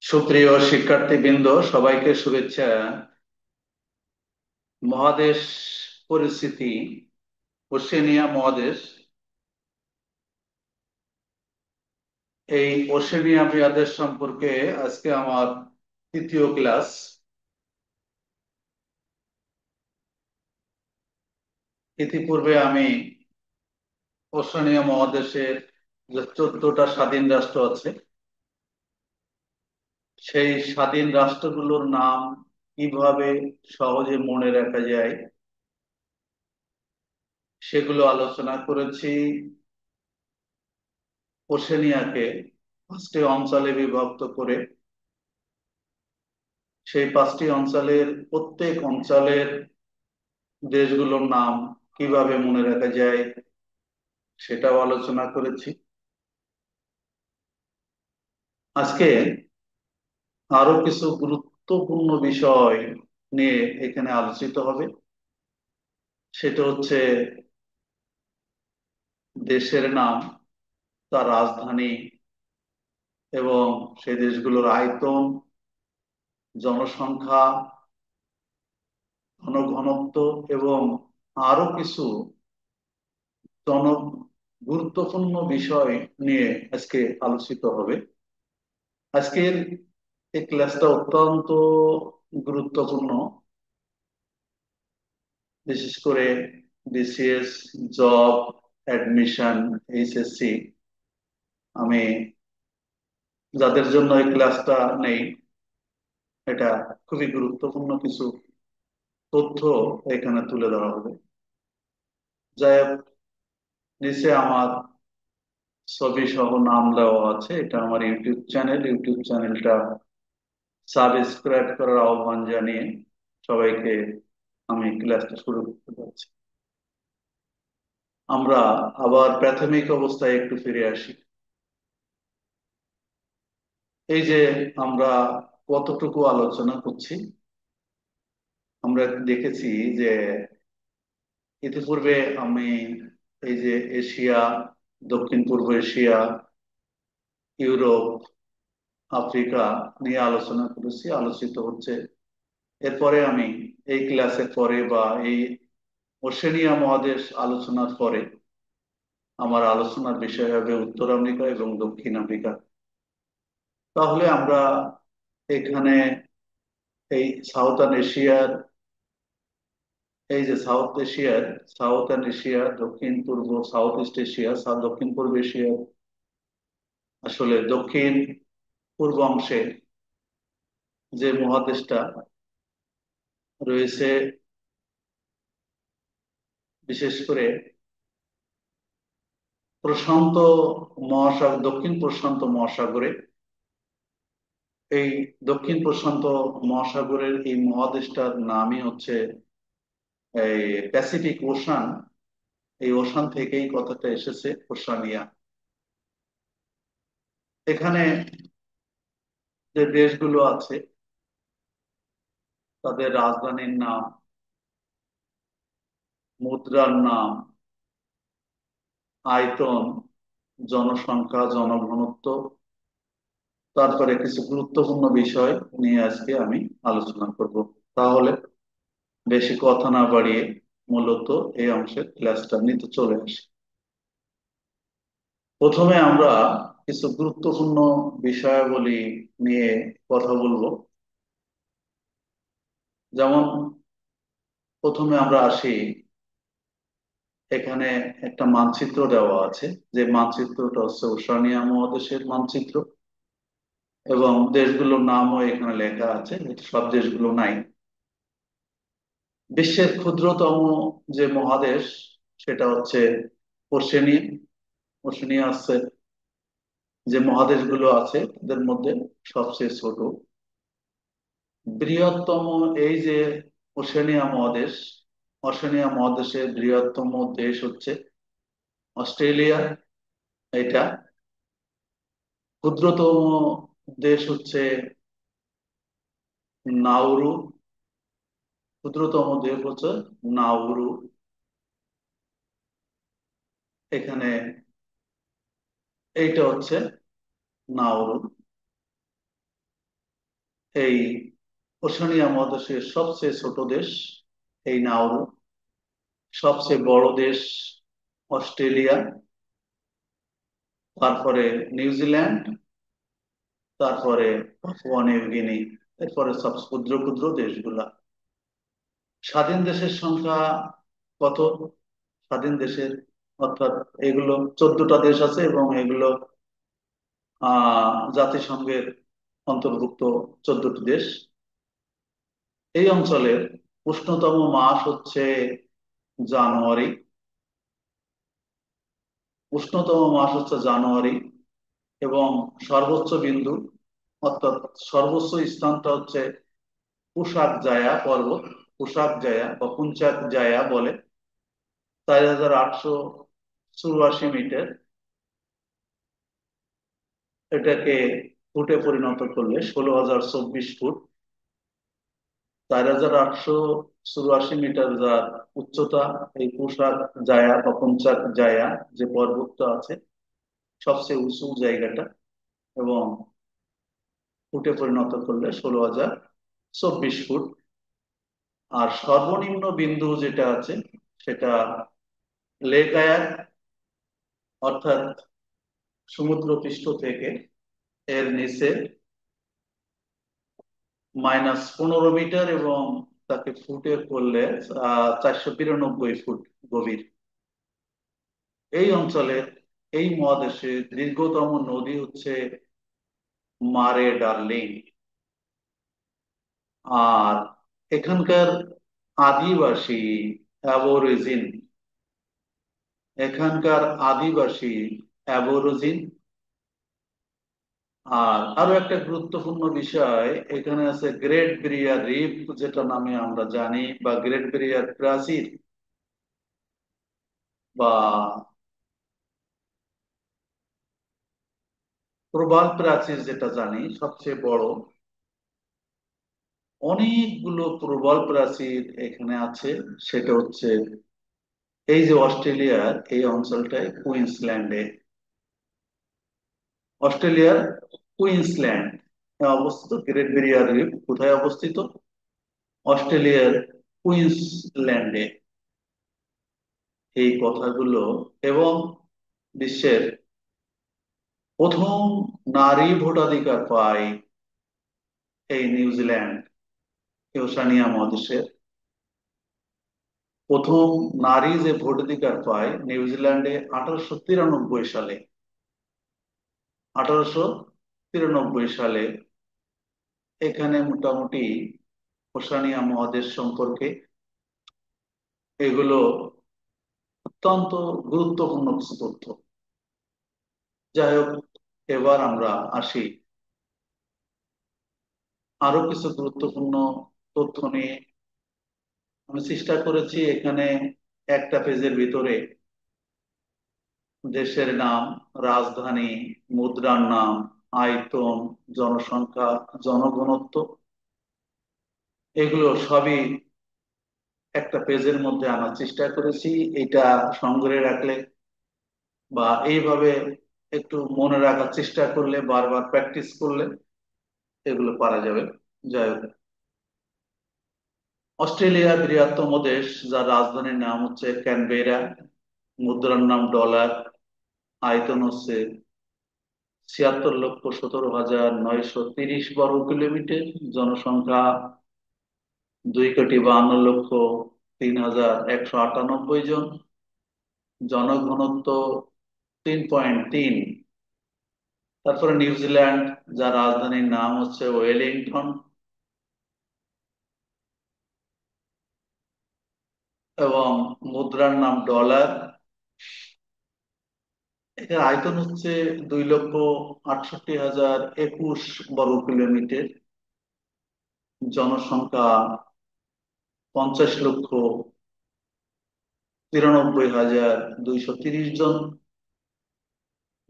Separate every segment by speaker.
Speaker 1: সুপ্রিয় শিক্ষার্থীবৃন্দ, সবাইকে শুভেচ্ছা। মহাদেশ পরিস্থিতি, ওশেনিয়া মহাদেশ, এই ওশেনিয়া মহাদেশ সম্পর্কে আজকে আমার তৃতীয় ক্লাস। ইতিপূর্বে আমি ওশেনিয়া মহাদেশের যে 14টা স্বাধীন রাষ্ট্র আছে, সেই স্বাধীন রাষ্ট্রগুলোর নাম কিভাবে সহজে মনে রাখা যায় সেগুলো আলোচনা করেছি। ওশেনিয়াকে 5টি অঞ্চলে বিভক্ত করে সেই 5টি অঞ্চলের প্রত্যেক অঞ্চলের দেশগুলোর নাম কিভাবে মনে রাখা যায় সেটাও আলোচনা করেছি। আজকে আরো কিছু গুরুত্বপূর্ণ বিষয় নিয়ে এখানে আলোচিত হবে। সেটা হচ্ছে দেশের নাম, তার রাজধানী এবং সেই দেশগুলোর আয়তন, জনসংখ্যা, ঘনত্ব এবং আরো কিছু জন গুরুত্বপূর্ণ বিষয় নিয়ে আজকে আলোচিত হবে। আজকের এই ক্লাসটা অত্যন্ত গুরুত্বপূর্ণ, বিশেষ করে বিসিএস, জব, অ্যাডমিশন, এইচএসসি, আমি যাদের জন্য এই ক্লাসটা নেই, এটা খুবই গুরুত্বপূর্ণ কিছু তথ্য এখানে তুলে ধরা হবে। যাই হোক, নিচে আমার ছবি সহ নাম দেওয়া আছে। এটা আমার ইউটিউব চ্যানেল। ইউটিউব চ্যানেলটা সাবস্ক্রাইব করার আহ্বান জানিয়ে সবাইকে আমি ক্লাসটা শুরু করতে পারছি। আমরা আবার প্রাথমিক অবস্থায় একটু ফিরে আসি। এই যে আমরা কতটুকু আলোচনা করছি, আমরা দেখেছি যে ইতিপূর্বে আমি এই যে এশিয়া, দক্ষিণ পূর্ব এশিয়া, ইউরোপ, আফ্রিকা নিয়ে আলোচনা করেছি, আলোচিত হচ্ছে। এরপরে আমি এই ক্লাসের পরে বা এই ওশেনিয়া মহাদেশ আলোচনার পরে আমার আলোচনার বিষয় হবে উত্তর আমেরিকা এবং দক্ষিণ আমেরিকা। তাহলে আমরা এখানে এই সাউথার্ন এশিয়ার, এই যে সাউথার্ন এশিয়া, দক্ষিণ পূর্ব, সাউথ ইস্ট এশিয়া, দক্ষিণ পূর্ব এশিয়ার আসলে দক্ষিণ পূর্ব অংশে যে মহাদেশটা রয়েছে, বিশেষ করে প্রশান্ত মহাসাগর, দক্ষিণ প্রশান্ত মহাসাগরে, এই দক্ষিণ প্রশান্ত মহাসাগরের এই মহাদেশটার নামই হচ্ছে এই প্যাসিফিক ওশান। এই ওশান থেকেই কথাটা এসেছে, ওশানিয়া। এখানে যে দেশগুলো আছে তাদের রাজধানীর নাম, মুদ্রার নাম, আয়তন, জনসংখ্যা, জনঘনত্ব, তারপরে কিছু গুরুত্বপূর্ণ বিষয় নিয়ে আজকে আমি আলোচনা করব। তাহলে বেশি কথা না বাড়িয়ে মূলত এই অংশের ক্লাসটা নিতে চলে আসি। প্রথমে আমরা কিছু গুরুত্বপূর্ণ বিষয়াবলী নিয়ে কথা বলবো। যেমন প্রথমে আমরা আসি, এখানে একটা মানচিত্র দেওয়া আছে, যে মানচিত্রটা হচ্ছে ওশানিয়া মহাদেশের মানচিত্র এবং দেশগুলোর নামও এখানে লেখা আছে, সব দেশগুলো নাই। বিশ্বের ক্ষুদ্রতম যে মহাদেশ সেটা হচ্ছে ওশেনিয়া। ওশেনিয়া আছে, যে মহাদেশগুলো আছে তাদের মধ্যে সবচেয়ে ছোট। বৃহত্তম এই যে ওশেনিয়া মহাদেশ, ওশেনিয়া মহাদেশের বৃহত্তম দেশ হচ্ছে অস্ট্রেলিয়া, এটা। ক্ষুদ্রতম দেশ হচ্ছে নাউরু, ক্ষুদ্রতম দেশ হচ্ছে নাউরু। এখানে এইটা হচ্ছে নাউরু। এই ওশেনিয়া মহাদেশের সবচেয়ে ছোট দেশ এই নাউরু। সবচেয়ে বড় দেশ অস্ট্রেলিয়া, তারপরে নিউজিল্যান্ড, তারপরে পাপুয়া নিউ গিনি, এরপরে সব ক্ষুদ্র ক্ষুদ্র দেশগুলা। স্বাধীন দেশের সংখ্যা কত? স্বাধীন দেশের অর্থাৎ এগুলো 14টা দেশ আছে এবং এগুলো জাতিসংঘের অন্তর্ভুক্ত 14টি দেশ। এই অঞ্চলের উষ্ণতম মাস হচ্ছে জানুয়ারি। উষ্ণতম মাস হচ্ছে জানুয়ারি এবং সর্বোচ্চ বিন্দু অর্থাৎ সর্বোচ্চ স্থানটা হচ্ছে পুশাক জায়া পর্বত। পুশাক জায়া বা পুঞ্চাক জায়া বলে, 4884 মিটার। এটাকে ফুটে পরিণত করলে 16,024 ফুট। 4884 মিটার যার উচ্চতা, এই পুশাক জায়া বা পুঞ্চাক জায়া যে পর্বতটা আছে সবচেয়ে উঁচু জায়গাটা, এবং ফুটে পরিণত করলে 16,024 ফুট। আর সর্বনিম্ন বিন্দু যেটা আছে সেটা লেক আয়ার, অর্থাৎ সমুদ্র পৃষ্ঠ থেকে এর নিচে -15 মিটার, এবং তাকে ফুটে করলে 492 ফুট গভীর। এই অঞ্চলের, এই মহাদেশে দীর্ঘতম নদী হচ্ছে মারে ডার্লিং। আর এখানকার আদিবাসী অ্যাবরিজিন, এখানকার আদিবাসী অ্যাবরিজিন। আর আরো একটা গুরুত্বপূর্ণ বিষয় এখানে আছে গ্রেট ব্যারিয়ার রিফ, যেটা নামে আমরা জানি, বা গ্রেট ব্যারিয়ার প্রাচীর, বা প্রবাল প্রাচীর যেটা জানি সবচেয়ে বড়। অনেকগুলো প্রবাল প্রাচীর এখানে আছে। সেটা হচ্ছে এই যে অস্ট্রেলিয়ার এই অঞ্চলটায় কুইন্সল্যান্ডে, অস্ট্রেলিয়ার কুইন্সল্যান্ড অবস্থিত গ্রেট ব্যারিয়ার রিফ কোথায় অবস্থিত? অস্ট্রেলিয়ার কুইন্সল্যান্ডে। এই কথাগুলো, এবং বিশ্বের প্রথম নারী ভোটাধিকার পায় এই নিউজিল্যান্ড, ওশেনিয়া মহাদেশের প্রথম নারী যে ভোটাধিকার পায় নিউজিল্যান্ডে 1893 সালে। 1893 সালে এখানে মোটামুটি ওশেনিয়া মহাদেশ সম্পর্কে এগুলো অত্যন্ত গুরুত্বপূর্ণ কিছু তথ্য। যাই হোক, এবার আমরা আসি আরো কিছু গুরুত্বপূর্ণ তথ্য নিয়ে। আমি চেষ্টা করেছি এখানে একটা পেজের ভিতরে দেশের নাম, রাজধানী, মুদ্রার নাম, আয়তন, জনসংখ্যা, জনঘনত্ব, এগুলো সবই একটা পেজের মধ্যে আনার চেষ্টা করেছি। এটা সংগ্রহে রাখলে বা এইভাবে একটু মনে রাখার চেষ্টা করলে, বারবার প্র্যাকটিস করলে এগুলো পারা যাবে। যাই হোক, অস্ট্রেলিয়া বৃহত্তম দেশ, যার রাজধানীর নাম হচ্ছে ক্যানবেরা, মুদ্রার নাম ডলার, আয়তন হচ্ছে 76,17,930 বর্গ কিলোমিটার, জনসংখ্যা 2,52,03,198 জন, জনঘনত্ব 3.3। তারপরে নিউজিল্যান্ড, যার রাজধানীর নাম হচ্ছে ওয়েলিংটন, এবং মুদ্রার নাম ডলার। এটার আয়তন হচ্ছে 2,68,021 বর্গ কিলোমিটার, জনসংখ্যা 50,93,230 জন,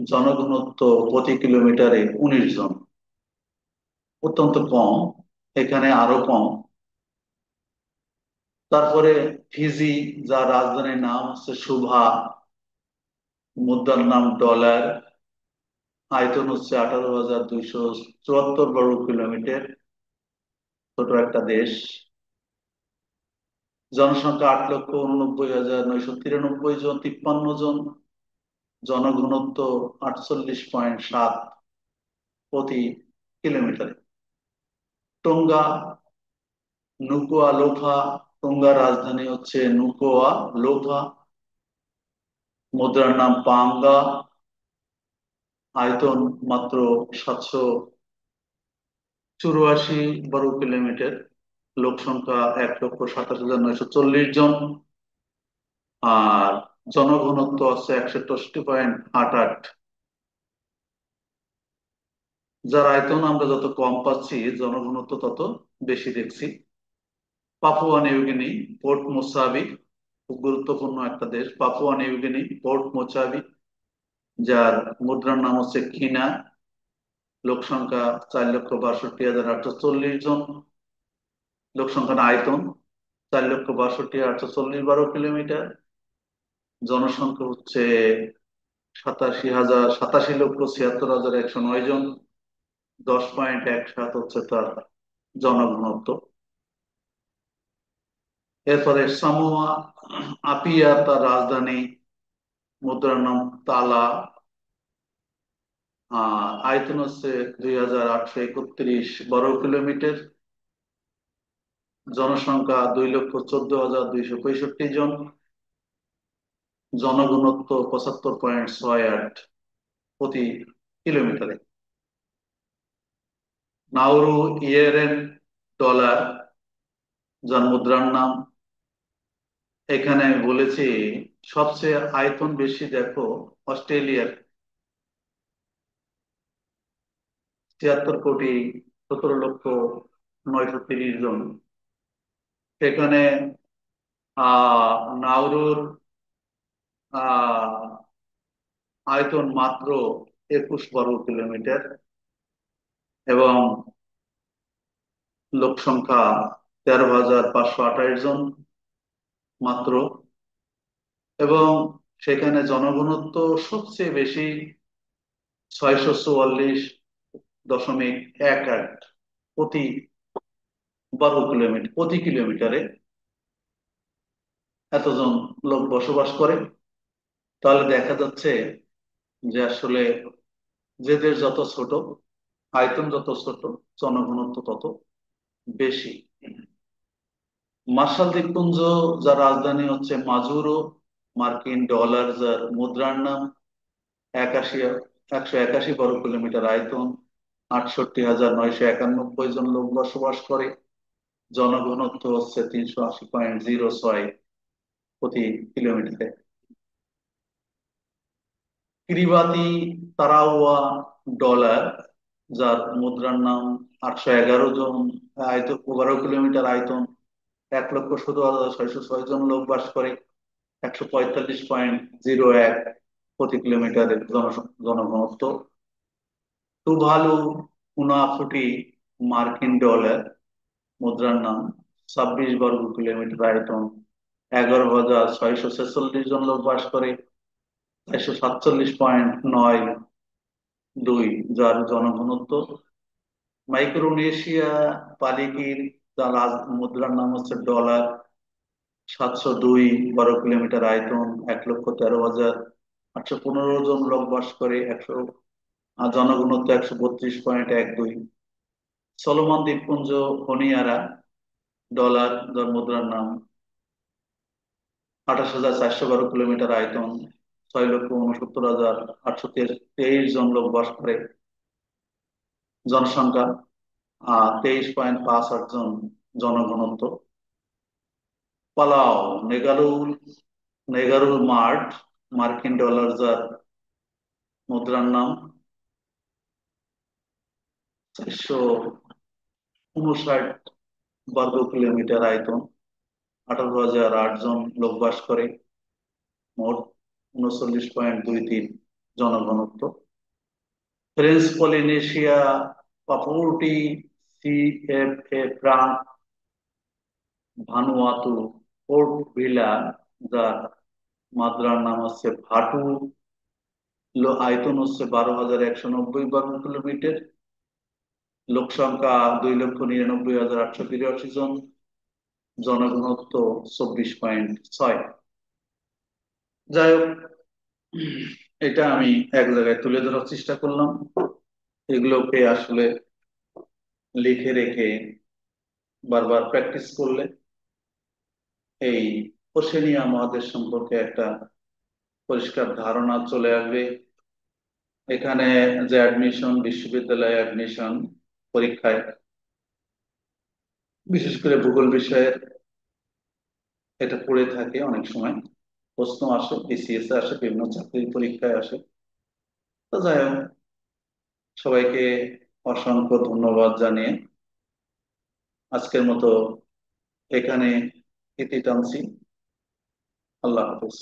Speaker 1: জনঘনত্ব প্রতি কিলোমিটারে 19 জন। অত্যন্ত কম, এখানে আরো কম। তারপরে ফিজি, যার রাজধানীর নাম হচ্ছে সুভা, মুদ্রার নাম ডলার, আয়তন হচ্ছে 18,274 বর্গ কিলোমিটার, ছোট একটা দেশ। জনসংখ্যা 8,89,993 জন, 53 জন। জনঘনত্ব 48.7 প্রতি কিলোমিটারে। টোঙ্গা, নুকুয়া লোফা। টোঙ্গার রাজধানী হচ্ছে নুকুয়া লোফা। মুদ্রার নাম পাঙ্গা। আয়তন মাত্র 784 বর্গ কিলোমিটার। লোক সংখ্যা 1,27,940 জন। আর জনঘনত্ব আছে 61.88। যার আয়তন আমরা যত কম পাচ্ছি, জনঘনত্ব তত বেশি দেখছি। Papua New Guinea, port মোসাবি। খুব গুরুত্বপূর্ণ একটা দেশ পাপুয়া নিউগিনি, পোর্ট মোচাবি। যার মুদ্রার নাম হচ্ছে কিনা। লোক সংখ্যা 4,62,840 জন। লোক সংখ্যার আয়তন 4,62,840 বর্গ কিলোমিটার। জনসংখ্যা হচ্ছে 87,76,76,109 জন। 10.17 হচ্ছে তার জনঘনত্ব। এরপরে সামোয়া আপিয়া, তার রাজধানী। মুদ্রার নাম তালা। আয়তন হচ্ছে 2,831 বর্গ কিলোমিটার। জনসংখ্যা 2,14,265 জন। জনঘনত্ব 75.68 প্রতি কিলোমিটারে। নাউরু ইয়েরেন ডলার, যার মুদ্রার নাম। এখানে আমি বলেছি সবচেয়ে আয়তন বেশি দেখো অস্ট্রেলিয়ার, 73,17,930 জন। সেখানে নাউরুর আহ আয়তন মাত্র 21 বর্গ কিলোমিটার এবং লোক সংখ্যা 13,528 জন মাত্র। এবং সেখানে জনঘনত্ব সবচেয়ে বেশি, 644.18 প্রতি বর্গ কিলোমিটার, প্রতি কিলোমিটারে এতজন লোক বসবাস করে। তাহলে দেখা যাচ্ছে যে আসলে যে দেশ যত ছোট, আয়তন যত ছোট, জনঘনত্ব তত বেশি। মার্শাল দ্বীপপুঞ্জ, যার রাজধানী হচ্ছে মাজুরো। মার্কিন ডলার, যার মুদ্রার নাম। 81 181 বর্গ কিলোমিটার আয়তন। 68,991 জন লোক বসবাস করে। জনঘনত্ব হচ্ছে 380.06 প্রতি কিলোমিটারে। কিরিবাতি তারাওয়া ডলার, যার মুদ্রার নাম। 811 জন আয়তন, 12 কিলোমিটার আয়তন। 1,17,606 জন লোক বাস করে। 145.01 প্রতি কিলোমিটারের জনঘনত্ব। টুভালু উনাফুটি, মার্কিন ডলার। মুদ্রার নাম। 26 বর্গ কিলোমিটার আয়তন। 11,646 জন লোক বাস করে। 147.92, যার জনঘনত্ব। মাইক্রোনেশিয়া পালিকির, যার মুদ্রার নাম হচ্ছে ডলার। 702 বর্গ কিলোমিটার আয়তন। 1,13,815 জন লোক বাস করে। জনঘনত্ব 132.12। সলোমন দ্বীপপুঞ্জ হনিয়ারা ডলার, যার মুদ্রার নাম। 28,412 কিলোমিটার আয়তন। 6,69,823 জন লোক বাস করে। জনসংখ্যা 23.58 জন। জনঘনত্ব। পালাও নেগারুল, নেগারুল মাঠ, মার্কিন ডলার, যার মুদ্রার নাম। 459 বর্গ কিলোমিটার আয়তন। 18,008 জন লোক বাস করে। মোট 39.23 জনঘনত্ব। French Polynesia Papeete, CFA franc, Vanuatu, Port Vila, যার মাদ্রার নাম হচ্ছে ভাটু। আয়তন হচ্ছে 12,190 বর্গ কিলোমিটার। লোক সংখ্যা 2,99,883 জন, জনঘনত্ব 24.6। যাই হোক, এটা আমি এক জায়গায় তুলে ধরার চেষ্টা করলাম। এগুলোকে আসলে লিখে রেখে বারবার প্র্যাকটিস করলে এই ওশেনিয়া মহাদেশ সম্পর্কে একটা পরিষ্কার ধারণা চলে আসবে। এখানে যে অ্যাডমিশন, বিশ্ববিদ্যালয়ে অ্যাডমিশন পরীক্ষায়, বিশেষ করে ভূগোল বিষয়ের এটা পড়ে থাকে, অনেক সময় প্রশ্ন আসে, বিসিএস এ আসে, বিভিন্ন চাকরির পরীক্ষায় আসে। তো যাই হোক, সবাইকে অসংখ্য ধন্যবাদ জানিয়ে আজকের মতো এখানে ইতি টানছি। আল্লাহ হাফেজ।